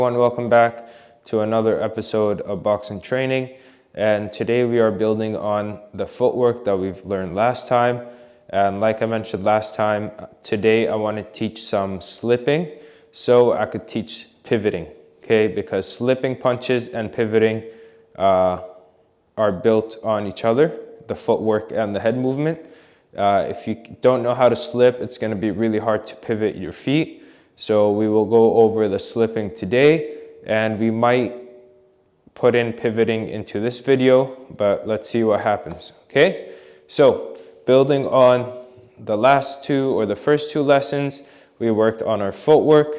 Everyone, welcome back to another episode of boxing training, and today we are building on the footwork that we've learned last time. And like I mentioned last time, today I want to teach some slipping so I could teach pivoting, okay? Because slipping punches and pivoting are built on each other, the footwork and the head movement. If you don't know how to slip, it's going to be really hard to pivot your feet. So we will go over the slipping today, and we might put in pivoting into this video, but let's see what happens, okay? So building on the last two or the first two lessons, we worked on our footwork,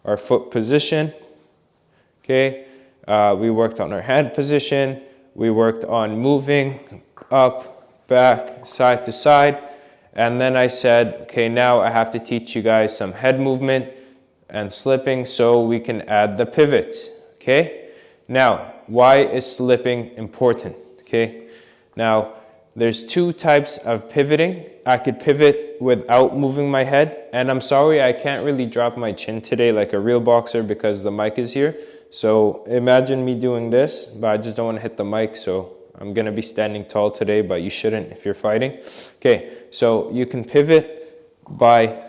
our foot position, okay? We worked on our hand position. We worked on moving up, back, side to side. And then I said, okay, now I have to teach you guys some head movement and slipping so we can add the pivots, okay? Now, why is slipping important, okay? Now, there's two types of pivoting. I could pivot without moving my head, and I'm sorry I can't really drop my chin today like a real boxer because the mic is here. So imagine me doing this, but I just don't want to hit the mic, so I'm going to be standing tall today, but you shouldn't if you're fighting. Okay, so you can pivot by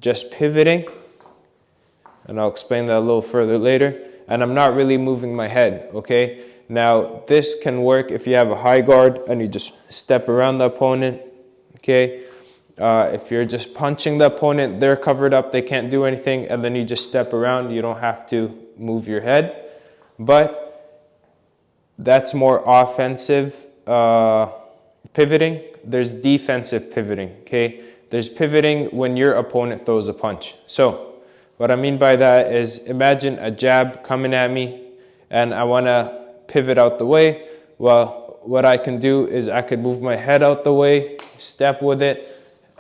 just pivoting, and I'll explain that a little further later. And I'm not really moving my head, okay? Now, this can work if you have a high guard and you just step around the opponent, okay? If you're just punching the opponent, they're covered up, they can't do anything, and then you just step around, you don't have to move your head. But that's more offensive pivoting. There's defensive pivoting, okay? There's pivoting when your opponent throws a punch. So what I mean by that is imagine a jab coming at me and I want to pivot out the way. Well, what I can do is I could move my head out the way, step with it,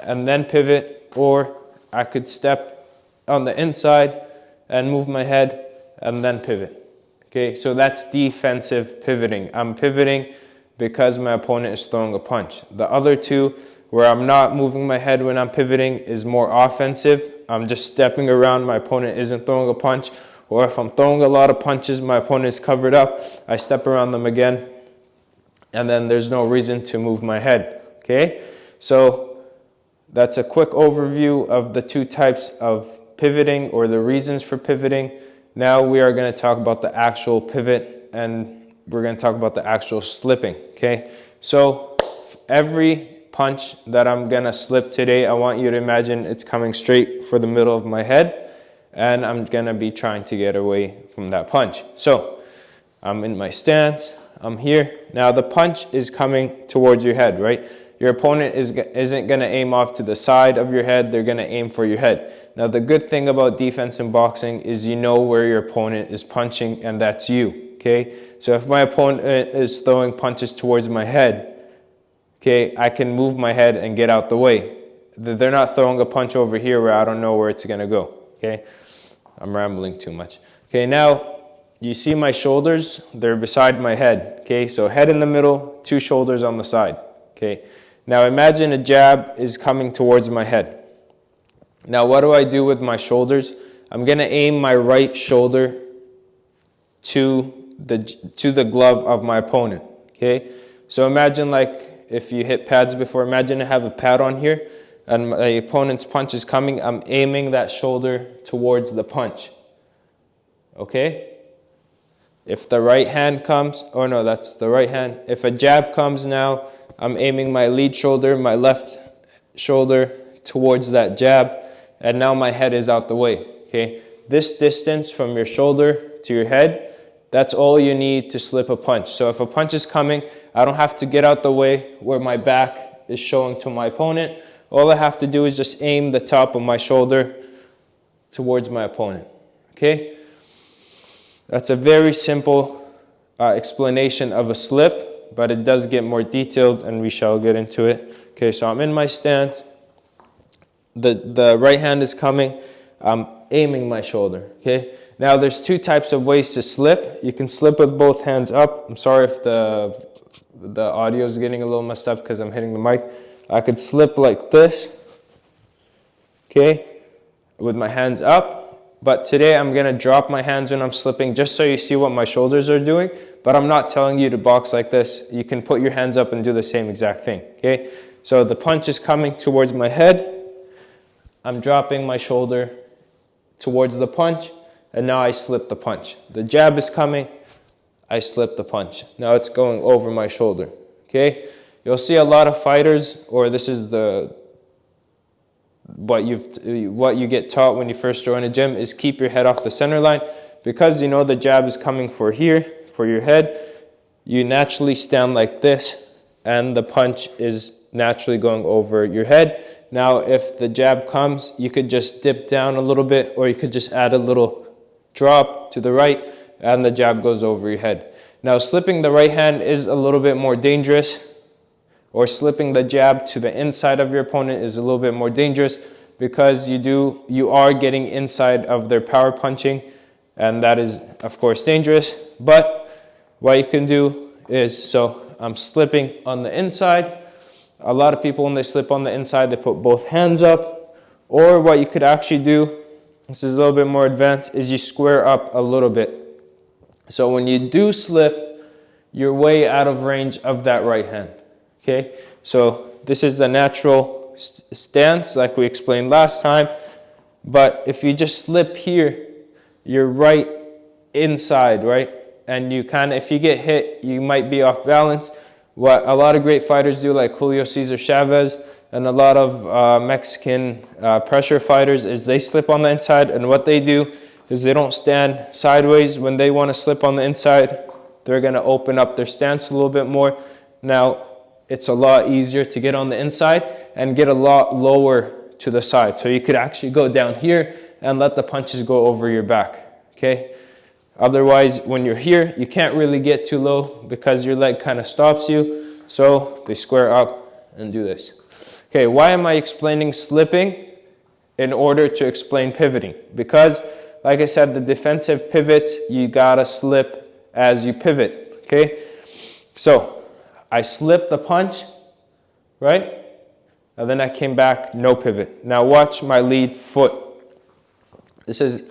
and then pivot, or I could step on the inside and move my head and then pivot. Okay, so that's defensive pivoting. I'm pivoting because my opponent is throwing a punch. The other two, where I'm not moving my head when I'm pivoting, is more offensive. I'm just stepping around, my opponent isn't throwing a punch. Or if I'm throwing a lot of punches, my opponent is covered up, I step around them again, and then there's no reason to move my head. Okay, so that's a quick overview of the two types of pivoting or the reasons for pivoting. Now we are going to talk about the actual pivot, and we're going to talk about the actual slipping, okay? So every punch that I'm going to slip today, I want you to imagine it's coming straight for the middle of my head, and I'm going to be trying to get away from that punch. So I'm in my stance, I'm here. Now the punch is coming towards your head, right? Your opponent isn't going to aim off to the side of your head, they're going to aim for your head. Now the good thing about defense in boxing is you know where your opponent is punching, and that's you, okay? So if my opponent is throwing punches towards my head, okay, I can move my head and get out the way. They're not throwing a punch over here where I don't know where it's going to go, okay? I'm rambling too much. Okay, now you see my shoulders, they're beside my head, okay? So head in the middle, two shoulders on the side, okay? Now imagine a jab is coming towards my head. Now what do I do with my shoulders? I'm going to aim my right shoulder to the glove of my opponent, okay? So imagine, like if you hit pads before, imagine I have a pad on here and my opponent's punch is coming, I'm aiming that shoulder towards the punch, okay? If the right hand comes, oh no, that's the right hand. If a jab comes now, I'm aiming my lead shoulder, my left shoulder towards that jab, and now my head is out the way, okay? This distance from your shoulder to your head, that's all you need to slip a punch. So if a punch is coming, I don't have to get out the way where my back is showing to my opponent. All I have to do is just aim the top of my shoulder towards my opponent, okay? That's a very simple explanation of a slip, but it does get more detailed, and we shall get into it. Okay, so I'm in my stance. The right hand is coming. I'm aiming my shoulder, okay? Now there's two types of ways to slip. You can slip with both hands up. I'm sorry if the audio is getting a little messed up because I'm hitting the mic. I could slip like this, okay, with my hands up, But today I'm gonna drop my hands when I'm slipping just so you see what my shoulders are doing, but I'm not telling you to box like this. You can put your hands up and do the same exact thing, okay? So the punch is coming towards my head. I'm dropping my shoulder towards the punch, and now I slip the punch. The jab is coming, I slip the punch. Now it's going over my shoulder, okay? You'll see a lot of fighters, or this is what you get taught when you first join a gym, is keep your head off the center line. Because you know the jab is coming for here, for your head, you naturally stand like this, and the punch is naturally going over your head. Now, if the jab comes, you could just dip down a little bit, or you could just add a little drop to the right, and the jab goes over your head. Now, slipping the right hand is a little bit more dangerous, or slipping the jab to the inside of your opponent is a little bit more dangerous, because you are getting inside of their power punching, and that is, of course, dangerous. But what you can do is, so I'm slipping on the inside. A lot of people, when they slip on the inside, they put both hands up. Or what you could actually do, this is a little bit more advanced, is you square up a little bit. So when you do slip, you're way out of range of that right hand, okay? So this is the natural stance like we explained last time. But if you just slip here, you're right inside, right? And you if you get hit, you might be off balance. What a lot of great fighters do, like Julio Cesar Chavez and a lot of Mexican pressure fighters, is they slip on the inside, and what they do is they don't stand sideways. When they want to slip on the inside, they're going to open up their stance a little bit more. Now, it's a lot easier to get on the inside and get a lot lower to the side. So you could actually go down here and let the punches go over your back, okay? Otherwise, when you're here, you can't really get too low because your leg kind of stops you. So they square up and do this. Okay, why am I explaining slipping in order to explain pivoting? Because, like I said, the defensive pivots, you gotta slip as you pivot, okay? So I slipped the punch, right? And then I came back, no pivot. Now watch my lead foot. This is,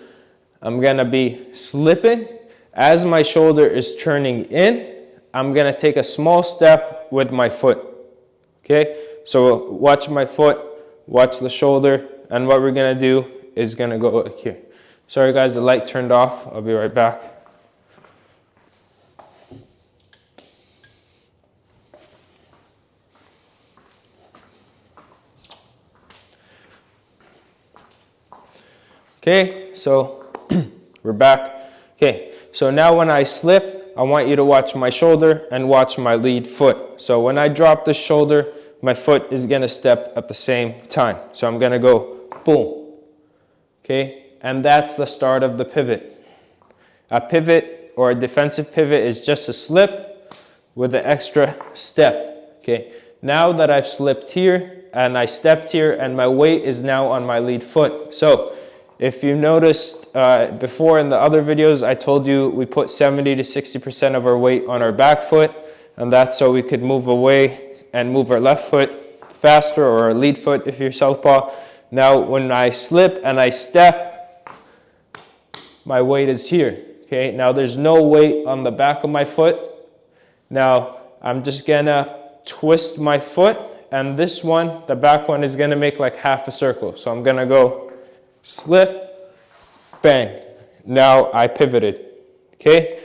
I'm gonna be slipping. As my shoulder is turning in, I'm gonna take a small step with my foot, okay? So watch my foot, watch the shoulder, and what we're gonna do is gonna go like here. Sorry guys, the light turned off. I'll be right back. Okay, so we're back. Okay, so now when I slip, I want you to watch my shoulder and watch my lead foot. So when I drop the shoulder, my foot is gonna step at the same time. So I'm gonna go boom, okay? And that's the start of the pivot. A pivot or a defensive pivot is just a slip with an extra step, okay? Now that I've slipped here and I stepped here and my weight is now on my lead foot. So if you noticed before in the other videos, I told you we put 70 to 60% of our weight on our back foot, and that's so we could move away and move our left foot faster, or our lead foot if you're southpaw. Now when I slip and I step, my weight is here, okay? Now there's no weight on the back of my foot. Now I'm just gonna twist my foot, and this one, the back one, is gonna make like half a circle. So I'm gonna go slip, bang. Now I pivoted, okay?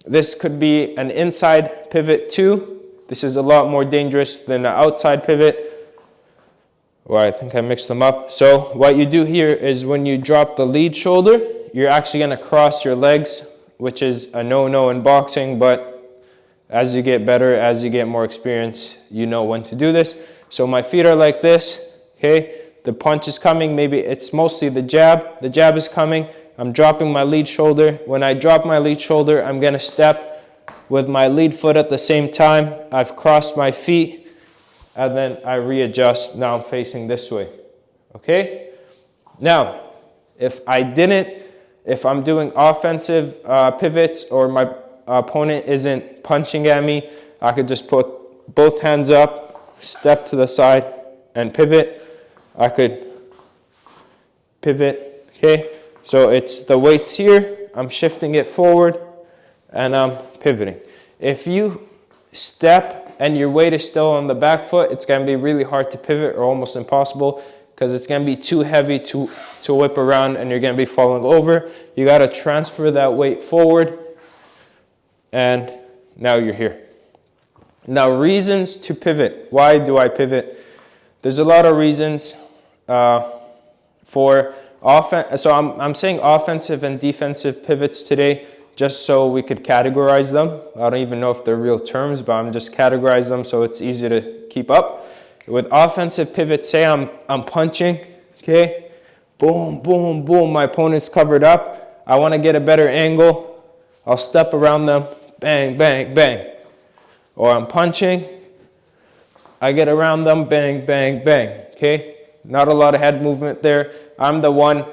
This could be an inside pivot too. This is a lot more dangerous than an outside pivot. Well, I think I mixed them up. So what you do here is when you drop the lead shoulder, you're actually gonna cross your legs, which is a no-no in boxing, but as you get better, as you get more experience, you know when to do this. So my feet are like this, okay? The punch is coming, maybe it's mostly the jab. The jab is coming, I'm dropping my lead shoulder. When I drop my lead shoulder, I'm gonna step with my lead foot at the same time. I've crossed my feet, and then I readjust. Now I'm facing this way, okay? Now, if I'm doing offensive pivots, or my opponent isn't punching at me, I could just put both hands up, step to the side, and pivot. I could pivot, okay? So it's the weight's here, I'm shifting it forward, and I'm pivoting. If you step and your weight is still on the back foot, it's going to be really hard to pivot, or almost impossible, because it's going to be too heavy to whip around and you're going to be falling over. You got to transfer that weight forward, and now you're here. Now, reasons to pivot. Why do I pivot? There's a lot of reasons for offense. So I'm saying offensive and defensive pivots today, just so we could categorize them. I don't even know if they're real terms, but I'm just categorize them so it's easy to keep up. With offensive pivots, say I'm punching, okay? Boom, boom, boom, my opponent's covered up. I want to get a better angle. I'll step around them, bang, bang, bang. Or I'm punching, I get around them, bang, bang, bang, okay? Not a lot of head movement there. I'm the one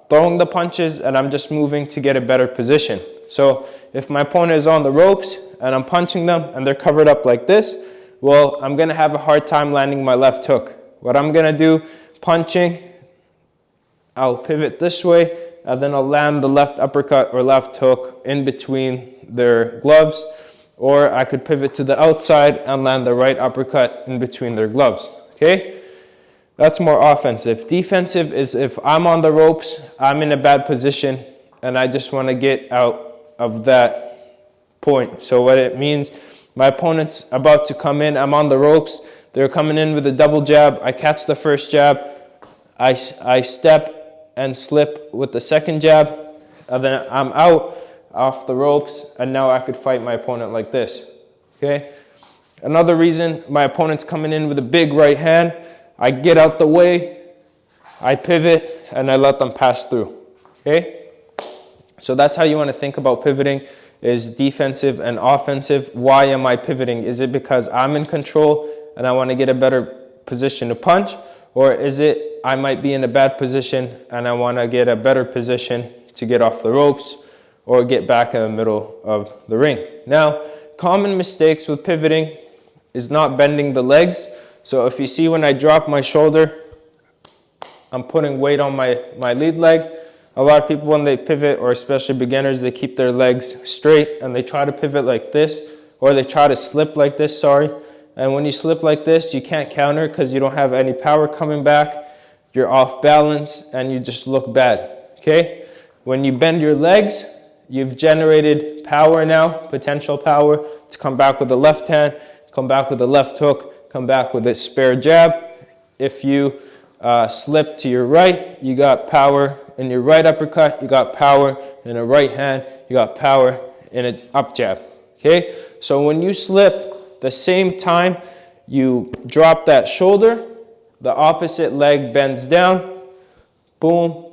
throwing the punches, and I'm just moving to get a better position. So if my opponent is on the ropes and I'm punching them and they're covered up like this, well, I'm going to have a hard time landing my left hook. What I'm going to do, punching, I'll pivot this way, and then I'll land the left uppercut or left hook in between their gloves. Or I could pivot to the outside and land the right uppercut in between their gloves, okay? That's more offensive. Defensive is if I'm on the ropes, I'm in a bad position, and I just want to get out of that point. So what it means, my opponent's about to come in, I'm on the ropes, they're coming in with a double jab, I catch the first jab, I step and slip with the second jab, and then I'm out off the ropes, and now I could fight my opponent like this, okay? Another reason, my opponent's coming in with a big right hand, I get out the way, I pivot, and I let them pass through, okay? So that's how you want to think about pivoting, is defensive and offensive. Why am I pivoting? Is it because I'm in control and I want to get a better position to punch? Or is it I might be in a bad position and I want to get a better position to get off the ropes or get back in the middle of the ring? Now, common mistakes with pivoting is not bending the legs. So if you see when I drop my shoulder, I'm putting weight on my lead leg. A lot of people when they pivot, or especially beginners, they keep their legs straight and they try to pivot like this, or they try to slip like this, sorry. And when you slip like this, you can't counter because you don't have any power coming back. You're off balance and you just look bad, okay? When you bend your legs, you've generated power now, potential power, to come back with the left hand, come back with the left hook, come back with a spare jab. If you slip to your right, you got power in your right uppercut, you got power in a right hand, you got power in an up jab, okay? So when you slip, the same time you drop that shoulder, the opposite leg bends down, boom.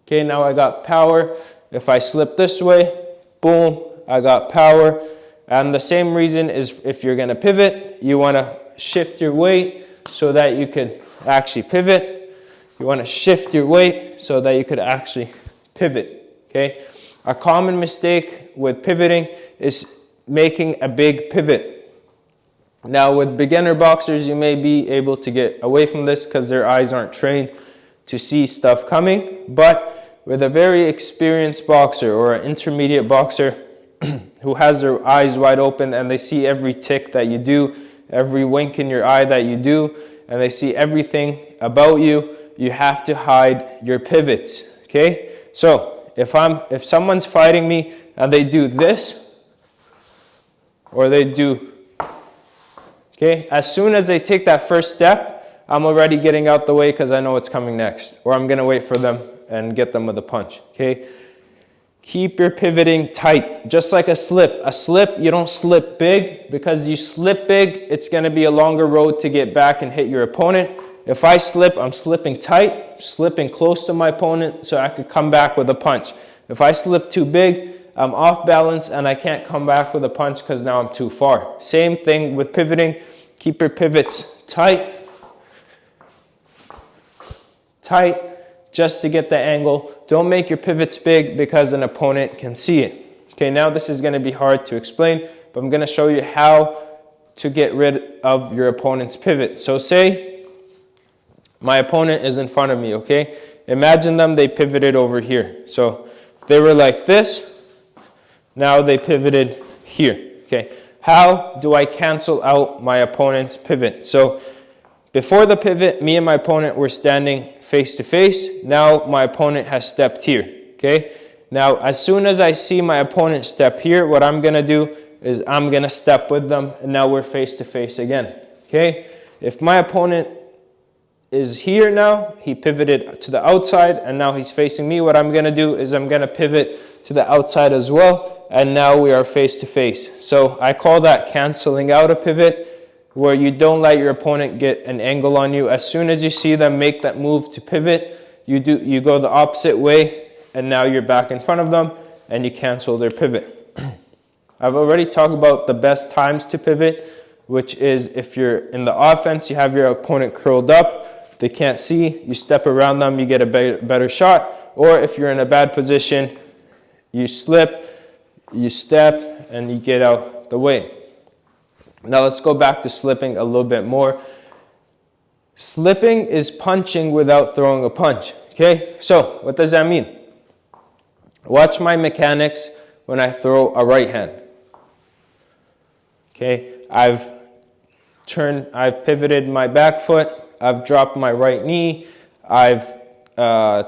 Okay, now I got power. If I slip this way, boom, I got power. And the same reason is if you're gonna pivot, you wanna shift your weight so that you could actually pivot. You wanna shift your weight so that you could actually pivot, okay? A common mistake with pivoting is making a big pivot. Now with beginner boxers, you may be able to get away from this because their eyes aren't trained to see stuff coming, but with a very experienced boxer or an intermediate boxer who has their eyes wide open and they see every tick that you do, every wink in your eye that you do, and they see everything about you, you have to hide your pivots, okay? So if someone's fighting me and they do this, or they do, okay, as soon as they take that first step, I'm already getting out the way because I know what's coming next, or I'm gonna wait for them and get them with a punch, okay? Keep your pivoting tight, just like a slip. A slip, you don't slip big, because you slip big, it's gonna be a longer road to get back and hit your opponent. If I slip, I'm slipping tight, slipping close to my opponent so I could come back with a punch. If I slip too big, I'm off balance and I can't come back with a punch because now I'm too far. Same thing with pivoting. Keep your pivots tight, just to get the angle. Don't make your pivots big because an opponent can see it. Okay, now this is going to be hard to explain, but I'm going to show you how to get rid of your opponent's pivot. So say my opponent is in front of me, okay? Imagine them, they pivoted over here. So they were like this. Now they pivoted here. Okay. How do I cancel out my opponent's pivot? So before the pivot, me and my opponent were standing face to face. Now my opponent has stepped here. Okay. Now, as soon as I see my opponent step here, what I'm going to do is I'm going to step with them, and now we're face to face again. Okay. If my opponent is here now, he pivoted to the outside, and now he's facing me. What I'm going to do is I'm going to pivot to the outside as well, and now we are face to face. So I call that canceling out a pivot, where you don't let your opponent get an angle on you. As soon as you see them make that move to pivot, you go the opposite way, and now you're back in front of them, and you cancel their pivot. I've already talked about the best times to pivot, which is if you're in the offense, you have your opponent curled up, they can't see, you step around them, you get a better shot. Or if you're in a bad position, you slip, you step, and you get out the way. Now let's go back to slipping a little bit more. Slipping is punching without throwing a punch. Okay, so what does that mean? Watch my mechanics when I throw a right hand. Okay, I've pivoted my back foot, I've dropped my right knee, I've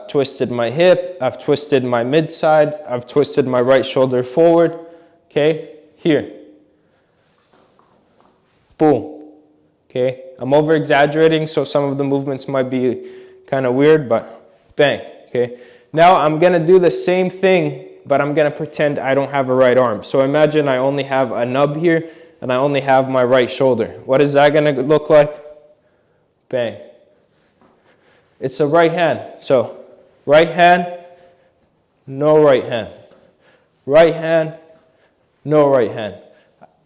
twisted my hip, I've twisted my mid side, I've twisted my right shoulder forward. Okay, here. Boom. Okay, I'm over exaggerating, so some of the movements might be kind of weird, but bang. Okay, now I'm going to do the same thing, but I'm going to pretend I don't have a right arm. So imagine I only have a nub here, and I only have my right shoulder. What is that going to look like? Bang. It's a right hand. So right hand, no right hand. Right hand, no right hand.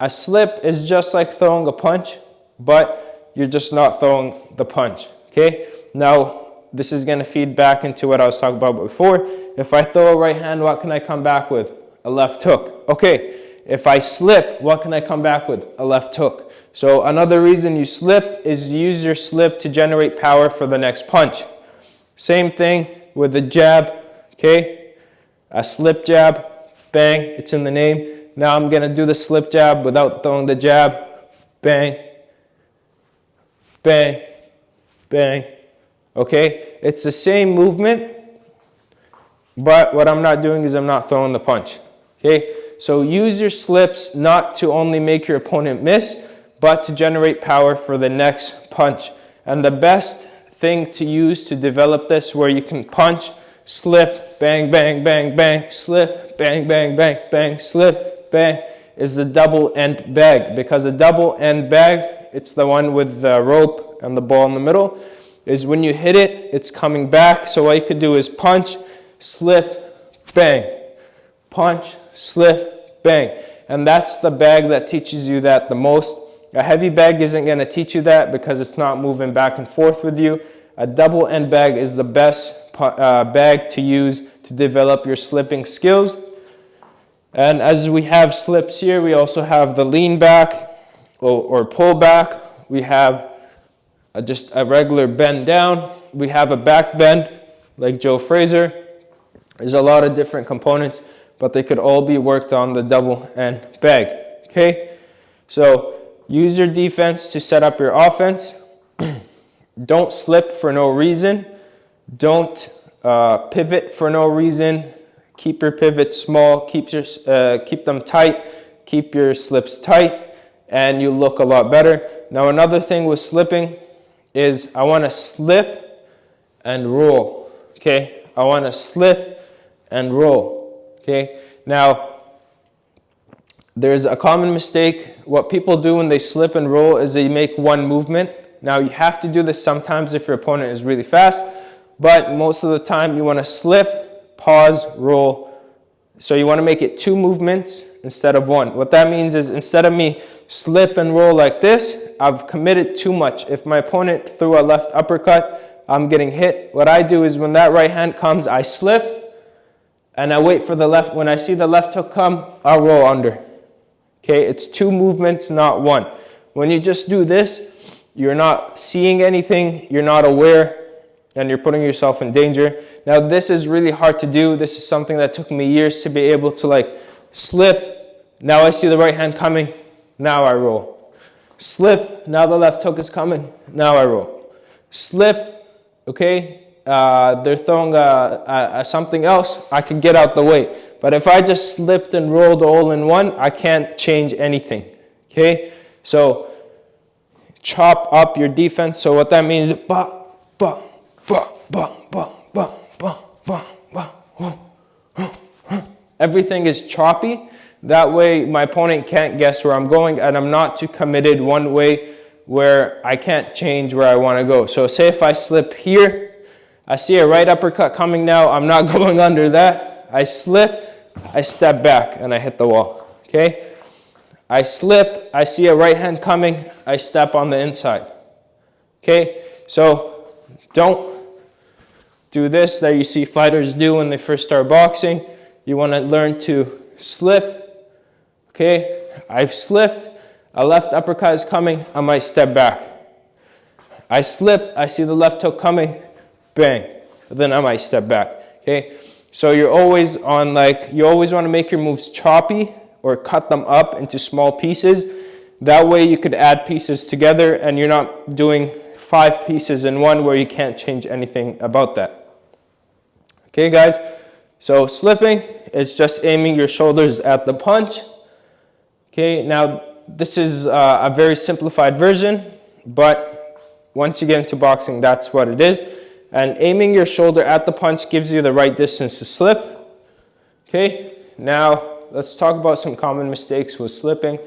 A slip is just like throwing a punch, but you're just not throwing the punch. Okay? Now, this is going to feed back into what I was talking about before. If I throw a right hand, what can I come back with? A left hook. Okay. If I slip, what can I come back with? A left hook. So another reason you slip is use your slip to generate power for the next punch. Same thing with the jab. Okay. A slip jab. Bang. It's in the name. Now I'm going to do the slip jab without throwing the jab. Bang. Bang. Bang. Okay, it's the same movement, but what I'm not doing is I'm not throwing the punch. Okay, so use your slips not to only make your opponent miss, but to generate power for the next punch. And the best thing to use to develop this, where you can punch, slip, bang, bang, bang, bang, slip, bang, bang, bang, bang, slip, bang, is the double end bag. Because a double end bag, it's the one with the rope and the ball in the middle, is when you hit it, it's coming back. So what you could do is punch, slip, bang. Punch, slip, bang. And that's the bag that teaches you that the most. A heavy bag isn't going to teach you that because it's not moving back and forth with you. A double end bag is the best bag to use to develop your slipping skills. And as we have slips here, we also have the lean back or pull back. We have just a regular bend down. We have a back bend like Joe Fraser. There's a lot of different components, but they could all be worked on the double end bag. Okay, so use your defense to set up your offense. Don't slip for no reason. Don't pivot for no reason. Keep your pivots small. Keep them tight. Keep your slips tight, and you look a lot better. Now another thing with slipping is I want to slip and roll. Okay, I want to slip and roll. Okay, now there's a common mistake. What people do when they slip and roll is they make one movement. Now you have to do this sometimes if your opponent is really fast, but most of the time you want to slip, pause, roll. So you want to make it two movements instead of one. What that means is instead of me slip and roll like this, I've committed too much. If my opponent threw a left uppercut, I'm getting hit. What I do is when that right hand comes, I slip and I wait for the left. When I see the left hook come, I'll roll under. Okay, it's two movements, not one. When you just do this, you're not seeing anything, you're not aware, and you're putting yourself in danger. Now this is really hard to do. This is something that took me years to be able to like slip. Now I see the right hand coming. Now I roll. Slip. Now the left hook is coming. Now I roll. Slip. Okay. They're throwing something else. I can get out the way. But if I just slipped and rolled all in one, I can't change anything. Okay. So chop up your defense. So what that means is everything is choppy. That way my opponent can't guess where I'm going, and I'm not too committed one way where I can't change where I want to go. So say if I slip here, I see a right uppercut coming now. I'm not going under that. I slip, I step back, and I hit the wall. Okay? I slip, I see a right hand coming, I step on the inside. Okay? So don't do this that you see fighters do when they first start boxing. You want to learn to slip. Okay? I've slipped, a left uppercut is coming, I might step back. I slip, I see the left hook coming, bang. Then I might step back. Okay? So you're always on like, you always want to make your moves choppy or cut them up into small pieces. That way you could add pieces together and you're not doing 5 pieces in one where you can't change anything about that. Okay, guys? So slipping is just aiming your shoulders at the punch. Okay, now this is a very simplified version, but once you get into boxing, that's what it is. And aiming your shoulder at the punch gives you the right distance to slip. Okay, now let's talk about some common mistakes with slipping.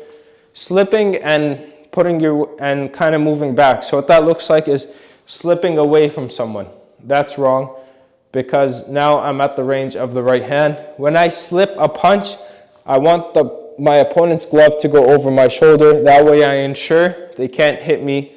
Slipping and and kind of moving back. So what that looks like is slipping away from someone. That's wrong, because now I'm at the range of the right hand. When I slip a punch, I want my opponent's glove to go over my shoulder. That way I ensure they can't hit me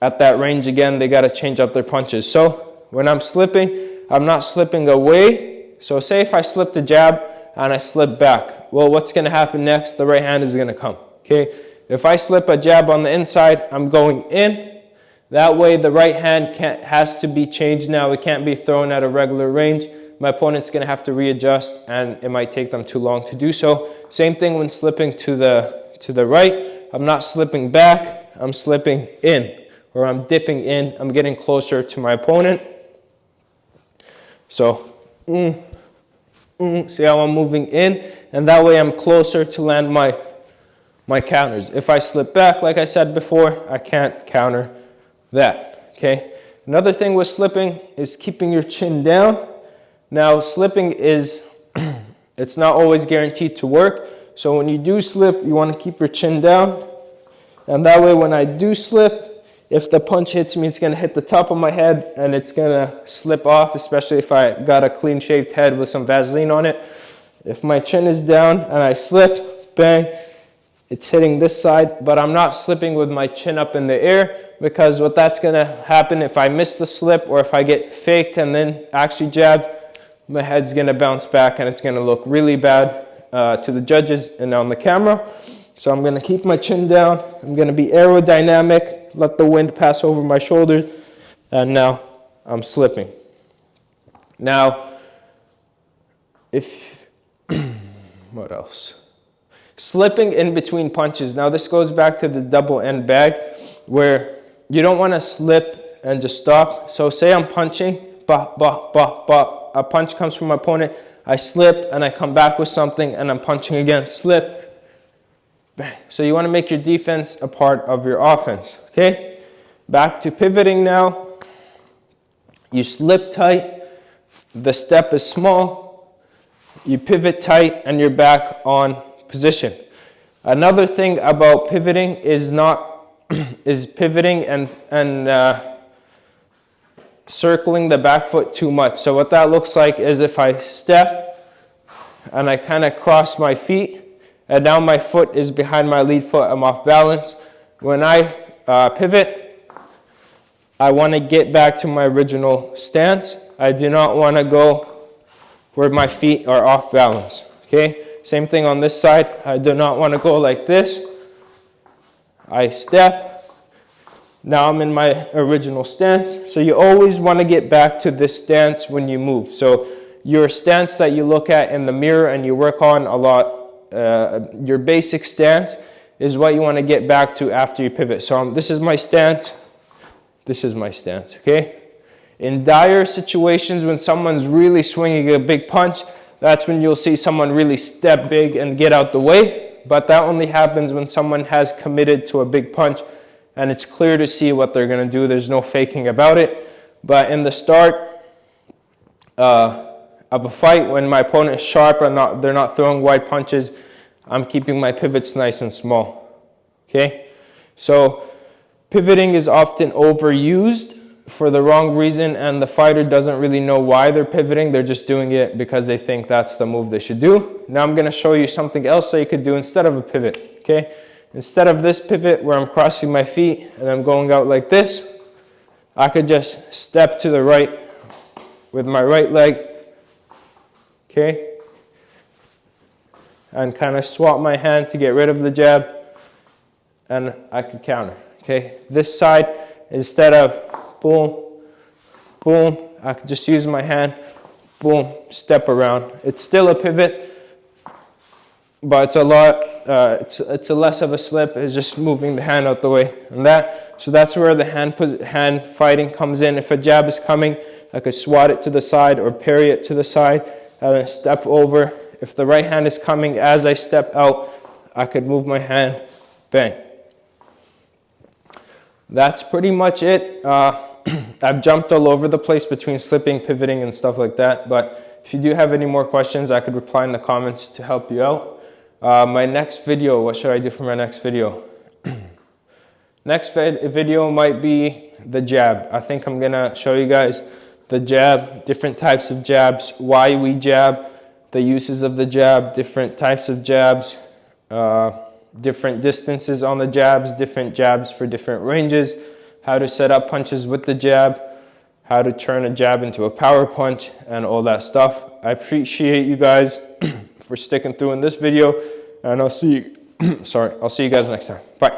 at that range again. They got to change up their punches. So when I'm slipping, I'm not slipping away. So say if I slip the jab and I slip back, well, what's going to happen next? The right hand is going to come. Okay. If I slip a jab on the inside, I'm going in. That way the right hand has to be changed now. It can't be thrown at a regular range. My opponent's going to have to readjust, and it might take them too long to do so. Same thing when slipping to the right. I'm not slipping back. I'm slipping in, or I'm dipping in. I'm getting closer to my opponent. So, see how I'm moving in, and that way I'm closer to land my counters. If I slip back, like I said before, I can't counter that. Okay. Another thing with slipping is keeping your chin down. Now, slipping is, it's not always guaranteed to work. So when you do slip, you want to keep your chin down. And that way, when I do slip, if the punch hits me, it's going to hit the top of my head and it's going to slip off, especially if I got a clean shaved head with some Vaseline on it. If my chin is down and I slip, bang, it's hitting this side, but I'm not slipping with my chin up in the air, because what that's going to happen if I miss the slip or if I get faked and then actually jab, my head's going to bounce back and it's going to look really bad to the judges and on the camera. So I'm going to keep my chin down. I'm going to be aerodynamic, let the wind pass over my shoulders, and now I'm slipping. Now, what else? Slipping in between punches. Now this goes back to the double end bag, where you don't want to slip and just stop. So say I'm punching, a punch comes from my opponent, I slip and I come back with something and I'm punching again, slip, bang. So you want to make your defense a part of your offense. Okay, back to pivoting now. You slip tight, the step is small, you pivot tight, and you're back on position. Another thing about pivoting is pivoting and circling the back foot too much. So what that looks like is if I step and I kind of cross my feet and now my foot is behind my lead foot, I'm off balance. When I pivot, I want to get back to my original stance. I do not want to go where my feet are off balance. Okay? Same thing on this side. I do not want to go like this. I step, Now I'm in my original stance. So you always want to get back to this stance when you move. So your stance that you look at in the mirror and you work on a lot, your basic stance is what you want to get back to after you pivot. So this is my stance. This is my stance, okay? In dire situations, when someone's really swinging a big punch, that's when you'll see someone really step big and get out the way. But that only happens when someone has committed to a big punch and it's clear to see what they're going to do. There's no faking about it. But in the start of a fight, when my opponent is sharp and they're not throwing wide punches, I'm keeping my pivots nice and small, okay? So pivoting is often overused for the wrong reason, and the fighter doesn't really know why they're pivoting. They're just doing it because they think that's the move they should do. Now I'm going to show you something else that you could do instead of a pivot, okay? Instead of this pivot where I'm crossing my feet and I'm going out like this, I could just step to the right with my right leg, okay? And kind of swap my hand to get rid of the jab, and I could counter, okay? This side, instead of boom, boom, I could just use my hand, boom, step around. It's still a pivot, but it's a lot, it's a less of a slip. It's just moving the hand out the way. And so that's where the hand fighting comes in. If a jab is coming, I could swat it to the side or parry it to the side and then step over. If the right hand is coming as I step out, I could move my hand, bang. That's pretty much it. I've jumped all over the place between slipping, pivoting, and stuff like that. But if you do have any more questions, I could reply in the comments to help you out. My next video, what should I do for my next video? Next video might be the jab. I think I'm gonna show you guys the jab, different types of jabs, why we jab, the uses of the jab, different types of jabs, different distances on the jabs, different jabs for different ranges, how to set up punches with the jab, how to turn a jab into a power punch, and all that stuff. I appreciate you guys for sticking through in this video, and I'll see you, I'll see you guys next time. Bye.